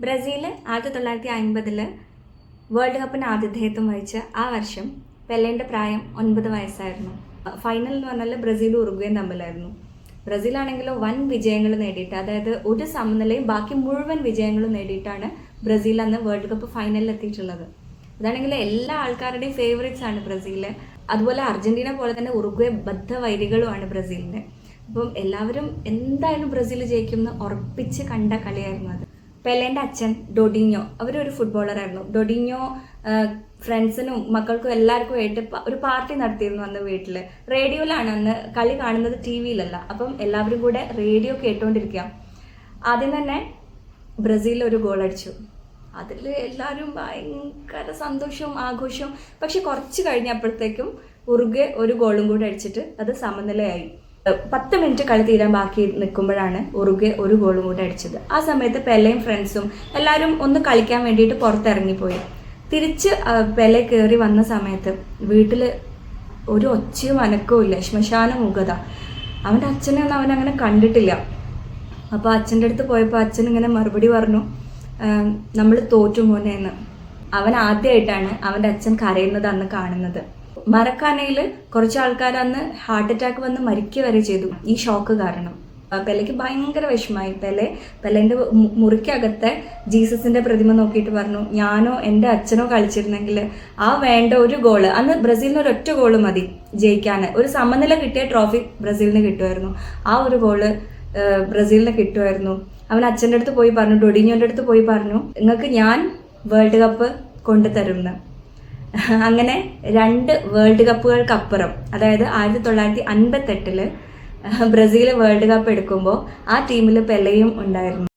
Brazil 1950 world കപ്പിന് ആതിഥേയത്വം വഹിച്ച ആ വർഷം പെലേൻ്റെ പ്രായം 9 വയസ്സായിരുന്നു. ഫൈനൽ എന്ന് പറഞ്ഞാൽ ബ്രസീലും ഉറുഗ്വേയും തമ്മിലായിരുന്നു. ബ്രസീലാണെങ്കിലോ വൻ വിജയങ്ങൾ നേടിയിട്ട്, അതായത് ഒരു സമനിലയും ബാക്കി മുഴുവൻ വിജയങ്ങളും നേടിയിട്ടാണ് ബ്രസീൽ അന്ന് വേൾഡ് കപ്പ് ഫൈനലിൽ എത്തിയിട്ടുള്ളത്. അതാണെങ്കിൽ എല്ലാ ആൾക്കാരുടെയും ഫേവറേറ്റ്സ് ആണ് ബ്രസീൽ. അതുപോലെ അർജന്റീന പോലെ തന്നെ ഉറുഗ്വേ ബദ്ധവൈരികളുമാണ് ബ്രസീലിൻ്റെ. അപ്പം എല്ലാവരും എന്തായാലും ബ്രസീൽ ജയിക്കുമെന്ന് ഉറപ്പിച്ച് കണ്ട കളിയായിരുന്നു അത്. പെലേൻ്റെ അച്ഛൻ ഡൊഡിഞ്ഞോ, അവരൊരു ഫുട്ബോളറായിരുന്നു. ഡൊഡിഞ്ഞോ ഫ്രണ്ട്സിനും മക്കൾക്കും എല്ലാവർക്കും ആയിട്ട് ഒരു പാർട്ടി നടത്തിയിരുന്നു അന്ന് വീട്ടിൽ. റേഡിയോയിലാണ് അന്ന് കളി കാണുന്നത്, ടി വിയിലല്ല. അപ്പം എല്ലാവരും കൂടെ റേഡിയോ കേട്ടുകൊണ്ടിരിക്കുക. ആദ്യം തന്നെ ബ്രസീൽ ഒരു ഗോൾ അടിച്ചു. അതിൽ എല്ലാവരും ഭയങ്കര സന്തോഷവും ആഘോഷവും. പക്ഷെ കുറച്ച് കഴിഞ്ഞപ്പോഴത്തേക്കും ഉറുഗ്വേ ഒരു ഗോളും കൂടെ അടിച്ചിട്ട് അത് സമനിലയായി. 10 മിനിറ്റ് കളി തീരാൻ ബാക്കി നിൽക്കുമ്പോഴാണ് ഉറുഗ്വേ ഒരു ഗോളും കൂടെ അടിച്ചത്. ആ സമയത്ത് പെലെയും ഫ്രണ്ട്സും എല്ലാവരും ഒന്ന് കളിക്കാൻ വേണ്ടിയിട്ട് പുറത്തിറങ്ങിപ്പോയി. തിരിച്ച് പെലെ കയറി വന്ന സമയത്ത് വീട്ടിൽ ഒരു ഒച്ചയും അനക്കവും ഇല്ല, ശ്മശാന മുഖത. അവൻ്റെ അച്ഛനെ ഒന്നും അവനങ്ങനെ കണ്ടിട്ടില്ല. അപ്പോൾ അച്ഛൻ്റെ അടുത്ത് പോയപ്പോൾ അച്ഛൻ ഇങ്ങനെ മറുപടി പറഞ്ഞു, നമ്മൾ തോറ്റു മോനെന്ന്. അവൻ ആദ്യമായിട്ടാണ് അവൻ്റെ അച്ഛൻ കരയുന്നത് അന്ന് കാണുന്നത്. മറക്കാനയിൽ കുറച്ച് ആൾക്കാർ അന്ന് ഹാർട്ട് അറ്റാക്ക് വന്ന് മരിക്കുക വരെ ചെയ്തു ഈ ഷോക്ക് കാരണം. പെലെക്ക് ഭയങ്കര വിഷമായി. പെലേൻ്റെ മുറിക്കകത്തെ ജീസസിന്റെ പ്രതിമ നോക്കിയിട്ട് പറഞ്ഞു, ഞാനോ എൻ്റെ അച്ഛനോ കളിച്ചിരുന്നെങ്കിൽ ആ വേണ്ട ഒരു ഗോള്, അന്ന് ബ്രസീലിന് ഒരൊറ്റ ഗോള് മതി ജയിക്കാൻ, ഒരു സമനില കിട്ടിയ ട്രോഫി ബ്രസീലിന് കിട്ടുമായിരുന്നു. ആ ഒരു ഗോള് ബ്രസീലിന് കിട്ടുമായിരുന്നു. അവൻ അച്ഛൻ്റെ അടുത്ത് പോയി പറഞ്ഞു, ഡൊഡിഞ്ഞോൻ്റെ അടുത്ത് പോയി പറഞ്ഞു, നിങ്ങൾക്ക് ഞാൻ വേൾഡ് കപ്പ് കൊണ്ടുതരുമെന്ന്. അങ്ങനെ 2 വേൾഡ് കപ്പുകൾക്കപ്പുറം, അതായത് 1958 ബ്രസീൽ വേൾഡ് കപ്പ് എടുക്കുമ്പോൾ ആ ടീമിൽ പെലെയും ഉണ്ടായിരുന്നു.